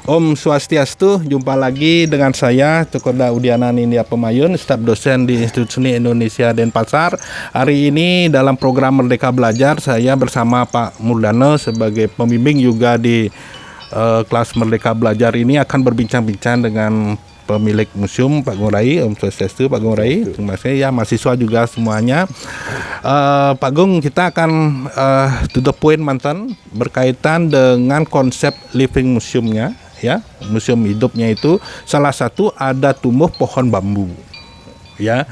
Om Swastiastu, jumpa lagi dengan saya Cokorda Udiana Nindya Pemayun, staf dosen di Institut Seni Indonesia Denpasar. Hari ini dalam program Merdeka Belajar, saya bersama Pak Murdana sebagai pembimbing juga di kelas Merdeka Belajar ini akan berbincang-bincang dengan pemilik museum, Pak Ngurai. Om Swastiastu, Pak Ngurai. Terima kasih ya, mahasiswa juga semuanya. Pak Gung, kita akan to the point mantan berkaitan dengan konsep living museumnya. Ya, museum hidupnya itu salah satu ada tumbuh pohon bambu, ya.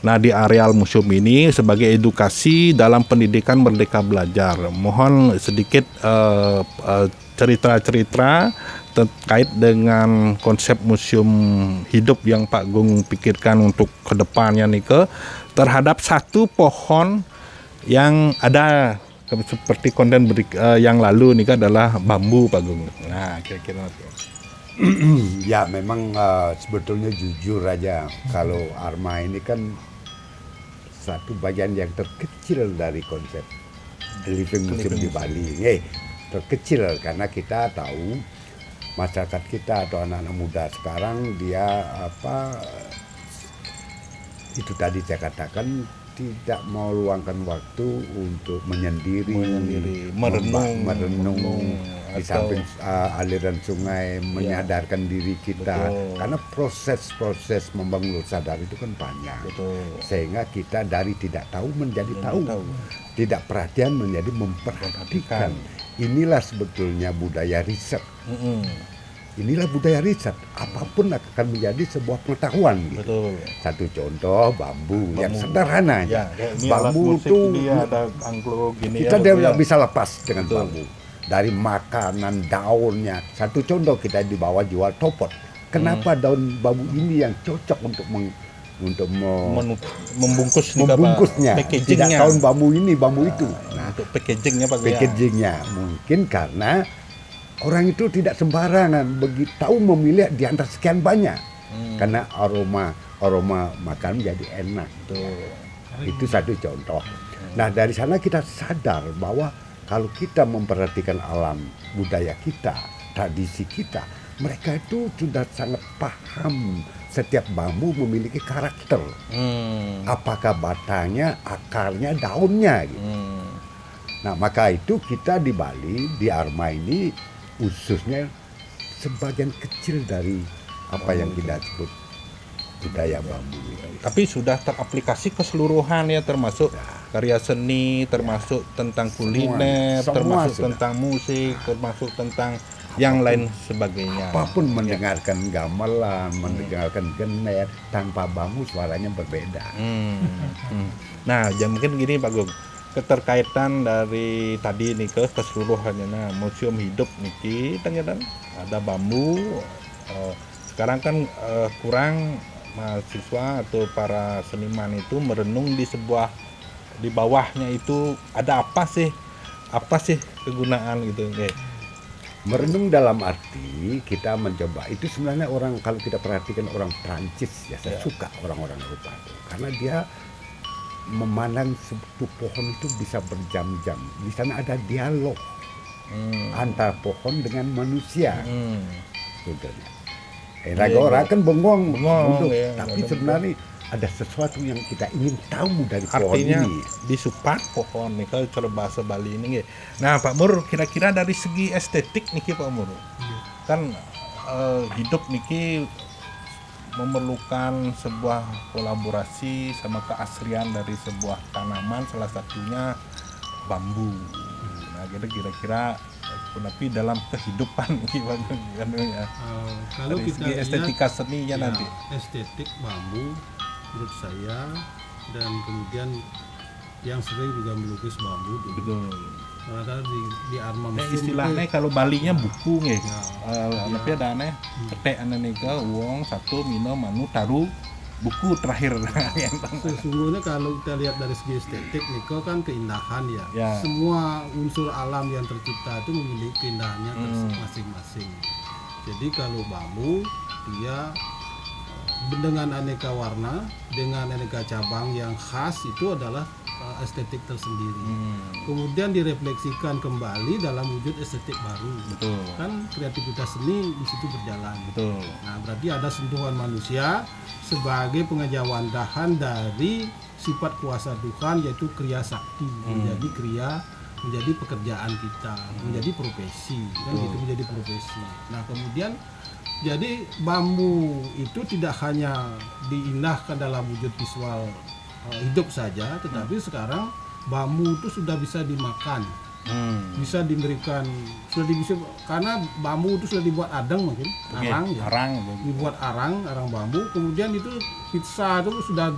Nah, di areal museum ini sebagai edukasi dalam pendidikan Merdeka Belajar, mohon sedikit cerita-cerita terkait dengan konsep museum hidup yang Pak Gung pikirkan untuk kedepannya nih terhadap satu pohon yang ada seperti konten yang lalu nih adalah bambu, Pak Gung. Nah, kira-kira ya memang sebetulnya jujur aja kalau Arma ini kan satu bagian yang terkecil dari konsep living museum di Bali. Terkecil karena kita tahu masyarakat kita atau anak-anak muda sekarang dia itu tadi saya katakan tidak mau luangkan waktu untuk menyendiri merenung di samping aliran sungai, menyadarkan diri kita. Betul. Karena proses membangun sadar itu kan panjang. Betul. Sehingga kita dari tidak tahu menjadi tahu. Tidak perhatian menjadi memperhatikan. Inilah sebetulnya budaya riset. Inilah budaya riset. Apapun akan menjadi sebuah pengetahuan. Gitu. Betul. Satu contoh bambu yang sederhana. Ya, bambu itu ada angklung gini. Kita tidak bisa lepas dengan bambu. Dari makanan daunnya. Satu contoh kita dibawa jual topot. Kenapa daun bambu ini yang cocok untuk membungkusnya? Tidak daun bambu ini, bambu itu. Nah, untuk packagingnya Pak. Packagingnya mungkin karena orang itu tidak sembarangan tahu memilih di antara sekian banyak. Karena aroma makan jadi enak. Itu satu contoh. Nah, dari sana kita sadar bahwa kalau kita memperhatikan alam budaya kita, tradisi kita, mereka itu sudah sangat paham setiap bambu memiliki karakter. Apakah batangnya, akarnya, daunnya gitu. Nah, maka itu kita di Bali, di Arma ini khususnya sebagian kecil dari apa yang kita sebut budaya bambu. Tapi sudah teraplikasi keseluruhan ya, termasuk karya seni, termasuk tentang kuliner, termasuk tentang musik, termasuk tentang yang lain sebagainya. Apapun mendengarkan gamelan, mendengarkan gener, tanpa bambu suaranya berbeda. Nah, mungkin gini Pak Gung, keterkaitan dari tadi nih keseluruhannya. Nah, museum hidup niki ternyata ada bambu. Sekarang kan kurang mahasiswa atau para seniman itu merenung di bawahnya itu ada apa sih kegunaan gitu. Merenung dalam arti kita mencoba itu sebenarnya orang, kalau kita perhatikan orang Prancis ya, saya suka orang-orang Eropa itu karena dia memandang satu pohon itu bisa berjam-jam. Di sana ada dialog antara pohon dengan manusia. Sebetulnya. Orang kan bengong ya, tapi sebenarnya ada sesuatu yang kita ingin tahu dari pohon ini. Artinya disupport pohon nih kalau bahasa Bali ini. Nah, Pak Mur, kira-kira dari segi estetik nih Pak Mur, kan hidup niki memerlukan sebuah kolaborasi sama keaslian dari sebuah tanaman, salah satunya bambu. Nah, kira-kira tapi dalam kehidupan gimana ya? Kalau dari kita segi estetika seninya nanti. Estetik bambu menurut saya, dan kemudian yang sering juga melukis bambu. Betul. Karena di Arma Museum istilahnya kalau Balinya buku nih, tapi ada aneh, ketek aneh nih uang satu minum manu taruh buku terakhir. Sesungguhnya kalau kita lihat dari segi estetik Niko kan keindahan ya. Semua unsur alam yang tercipta itu memiliki keindahannya masing-masing. Jadi kalau bambu dia dengan aneka warna, dengan aneka cabang yang khas, itu adalah estetik tersendiri. Kemudian direfleksikan kembali dalam wujud estetik baru. Betul. Kan kreativitas seni di situ berjalan. Betul. Nah, berarti ada sentuhan manusia sebagai pengejawantahan dari sifat kuasa Tuhan, yaitu kriya sakti, menjadi pekerjaan kita, menjadi profesi, kan gitu, menjadi profesi. Nah, kemudian jadi bambu itu tidak hanya diindahkan dalam wujud visual hidup saja, tetapi sekarang bambu itu sudah bisa dimakan, bisa diberikan, karena bambu itu sudah dibuat adang mungkin, arang ya, dibuat arang bambu. Kemudian itu pizza itu sudah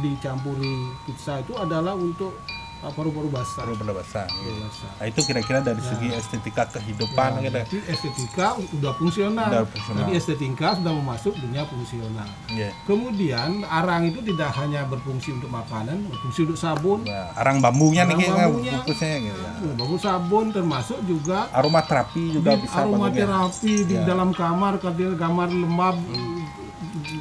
dicampuri, pizza itu adalah untuk paru-paru basah. Paru-paru basah. Gitu. Nah, itu kira-kira dari segi estetika kehidupan gitu. Jadi estetika sudah fungsional. Jadi estetika sudah masuk dunia fungsional. Kemudian arang itu tidak hanya berfungsi untuk makanan, berfungsi untuk sabun. Nah, arang bambunya nih fokusnya gitu ya. Bambu sabun termasuk juga aromaterapi juga bisa. Aromaterapi di dalam kamar, kalau kamar lembab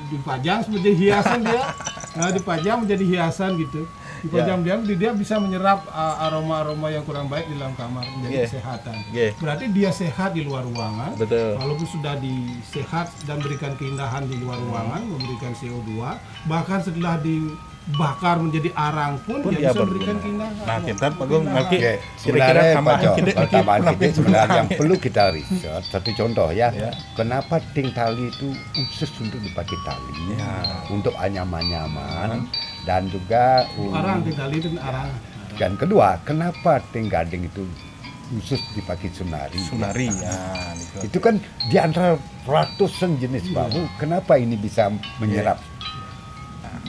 dipajang sebagai hiasan dia. Nah, dipajang menjadi hiasan gitu. Dipajang dia bisa menyerap aroma-aroma yang kurang baik di dalam kamar menjadi kesehatan. Berarti dia sehat di luar ruangan. Betul. Walaupun sudah disehat dan berikan keindahan di luar ruangan, memberikan CO2, bahkan setelah dibakar menjadi arang pun dia bisa memberikan keindahan. Nah, kita Pak nanti kira-kira tambahan sebenarnya yang perlu kita riset. Satu contoh ya, kenapa ting tali itu khusus untuk dipakai tali, untuk anyaman-anyaman. Dan juga arang, tinggali itu arang. Dan kedua, kenapa ting gading itu khusus dipakai sunari? Sunari ya. Itu kan di antara ratusan jenis bambu, kenapa ini bisa menyerap?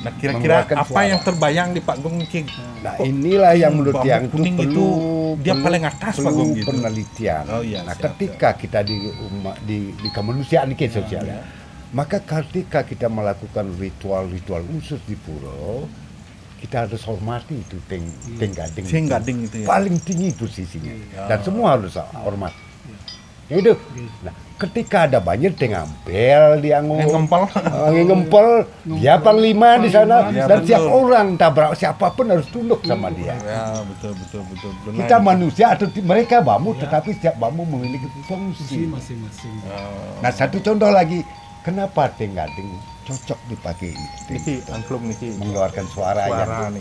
Nah, kira-kira apa suara yang terbayang di Pak Gung Cing? Nah, inilah yang menurut yang itu dia paling atas Pak Gung gitu. Penelitian. Nah, ketika kita di kemanusiaan ini sosial ya. Maka ketika kita melakukan ritual-ritual khusus di pura, kita harus hormati itu ting gading. Ting gading itu ya. Paling tinggi posisinya. Dan semua harus hormat. Itu. Nah, ketika ada banjir ting ampel dia ngempel, dia panglima di sana dan tiap orang tabrak siapapun harus tunduk sama dia. Ya, betul. Kita manusia atau mereka bambu, tetapi setiap bambu memiliki fungsi masing-masing. Nah, satu contoh lagi. Kenapa ting gading cocok dipakai niki angklung niki mengeluarkan suara yang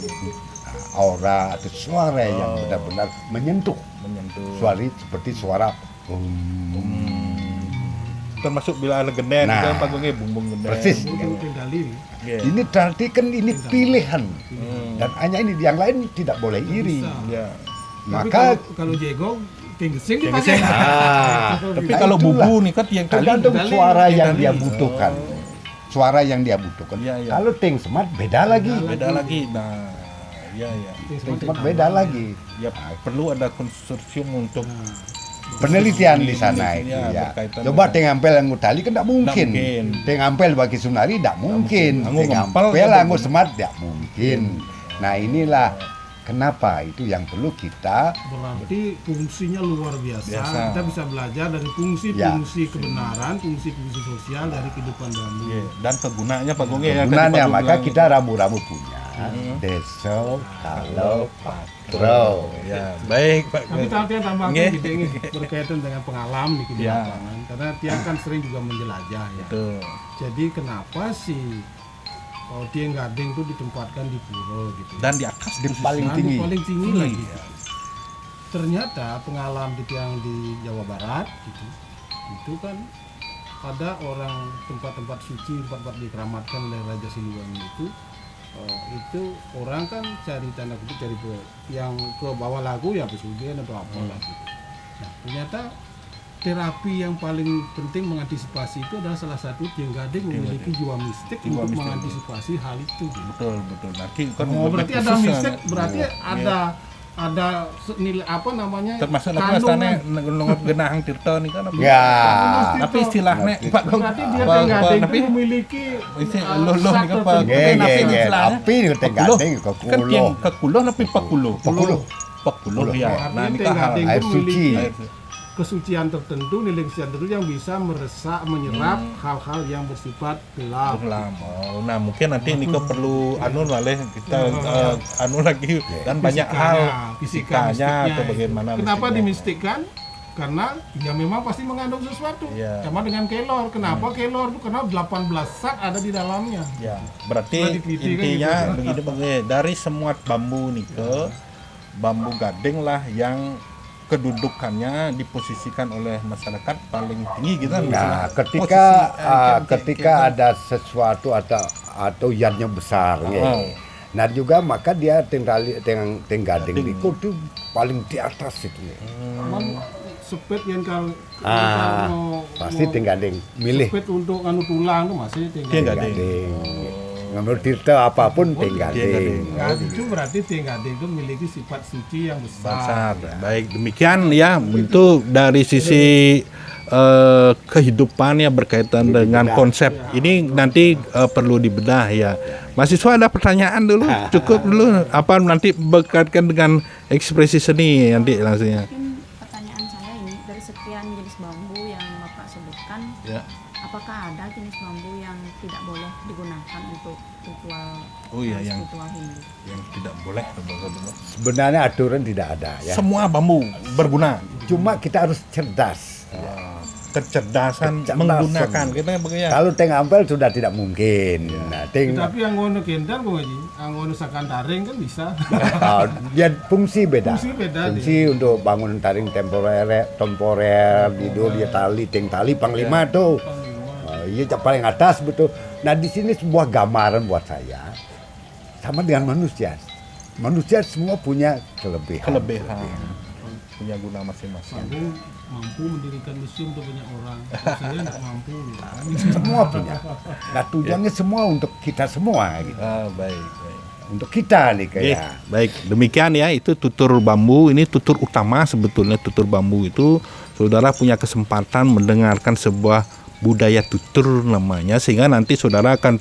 aura atau suara yang benar-benar menyentuh. Suara seperti suara termasuk bila ada genden juga panggungnya bung genden. Persis. Ini berarti kan ini pilihan. Dan hanya ini yang lain tidak boleh iri. Maka kalau jago Gesing tapi kalau bubu nih kan yang tergantung suara yang dia butuhkan. Suara yang dia butuhkan. Kalau ting semat beda lagi. Nah, ting semat beda lagi. Ya perlu ada konsorsium untuk penelitian di sana itu ya. Coba ting ampel yang utali kan tidak mungkin. Ting ampel bagi sunari tidak mungkin. Ting ampel anggo semat tidak mungkin. Nah, inilah kenapa itu yang perlu kita. Berarti fungsinya luar biasa. Kita bisa belajar dari fungsi-fungsi kebenaran, fungsi-fungsi sosial dari kehidupan bambu. Dan kegunaannya Pak Gung ya. Kegunaannya maka kita ramu-ramu punya. Deso kalau patro. Ya, baik Pak. Tapi saya tambahkan ini berkaitan dengan pengalaman di kehidupan. Karena dia kan sering juga menjelajah ya. Jadi kenapa sih ting gading itu ditempatkan di pura gitu dan di atas di paling tinggi lagi ternyata pengalaman yang di Jawa Barat gitu itu kan ada orang tempat-tempat suci, tempat-tempat dikeramatkan oleh Raja Siliwangi itu orang kan cari tanda kutip cari yang ke bawah lagu ya pesugihan atau apalah gitu. Nah, ternyata terapi yang paling penting mengantisipasi itu adalah salah satu ting gading memiliki jiwa mistik untuk mengantisipasi hal itu. Betul. Nanti kan berarti ada mistik, berarti ada nilai apa namanya? Termasuk nastane nunggu genahang tirta nih kan. Ya. Tapi istilahnya Pak Gung berarti dia ting gading itu memiliki loh nih apa? Tapi ting gading kan kekulo tapi pekulo ya. Nah, ini kan air suci. kesucian tertentu, nilai kesucian tertentu yang bisa menyerap hal-hal yang bersifat gelap. Oh, nah mungkin nanti Niko perlu kita lagi dan banyak hal fisikanya atau bagaimana. Kenapa dimistikkan? Karena ya memang pasti mengandung sesuatu. Sama dengan kelor. Kenapa kelor itu? Karena 18 zat ada di dalamnya. Ya, berarti intinya begini, dari semua bambu Niko, bambu gading lah yang kedudukannya diposisikan oleh masyarakat paling tinggi gitu kan. Nah, ketika ada sesuatu atau yadnya besar ya. Nah juga maka dia tenggading itu tuh paling di atas itu. Sepet yang kalau pasti tenggading milih. Sepet untuk tulang itu masih tenggading. Ngambil tirta apapun tenggading. Nah, itu berarti tenggading itu memiliki sifat suci yang besar. Baik, demikian ya itu dari sisi kehidupan ya berkaitan dengan konsep ini nanti perlu dibedah ya. Mahasiswa ada pertanyaan dulu, cukup dulu apa nanti berkaitan dengan ekspresi seni nanti langsungnya. Mungkin pertanyaan saya ini dari sekian jenis bambu yang Bapak sebutkan, apakah ada jenis bambu yang tidak boleh digunakan untuk ritual ritual Hindu? Yang tidak boleh. Sebenarnya aturan tidak ada ya. Semua bambu berguna. Cuma kita harus cerdas. Kecerdasan menggunakan kita begini. Kalau teng ampel sudah tidak mungkin. Nah, tapi yang ngono kendar kok Haji, yang ngono sakan taring kan bisa. Dia fungsi beda. Fungsi untuk bangun taring temporer gitu dia tali panglima tuh. Iya paling atas betul. Nah di sini sebuah gambaran buat saya sama dengan manusia. Manusia semua punya kelebihan. Punya guna masing-masing. Mampu mendirikan museum untuk banyak orang. Saya tidak mampu. Semua punya. Nah tujuannya semua untuk kita semua. Gitu. Baik. Untuk kita nih kayak. Baik, demikian ya itu tutur bambu. Ini tutur utama sebetulnya tutur bambu itu. Saudara punya kesempatan mendengarkan sebuah budaya tutur namanya sehingga nanti saudara akan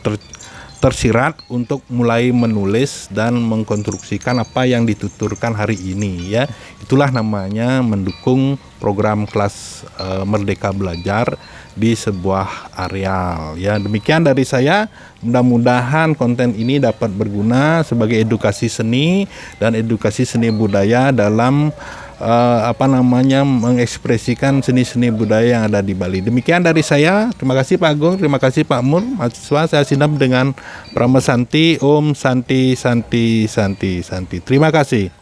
tersirat untuk mulai menulis dan mengkonstruksikan apa yang dituturkan hari ini ya. Itulah namanya mendukung program kelas Merdeka Belajar di sebuah areal ya. Demikian dari saya, mudah-mudahan konten ini dapat berguna sebagai edukasi seni dan edukasi seni budaya dalam mengekspresikan seni-seni budaya yang ada di Bali. Demikian dari saya. Terima kasih Pak Agung, terima kasih Pak Mur. Mahasiswa saya Sinap dengan Prama Santi. Om Santi Santi Santi Santi. Terima kasih.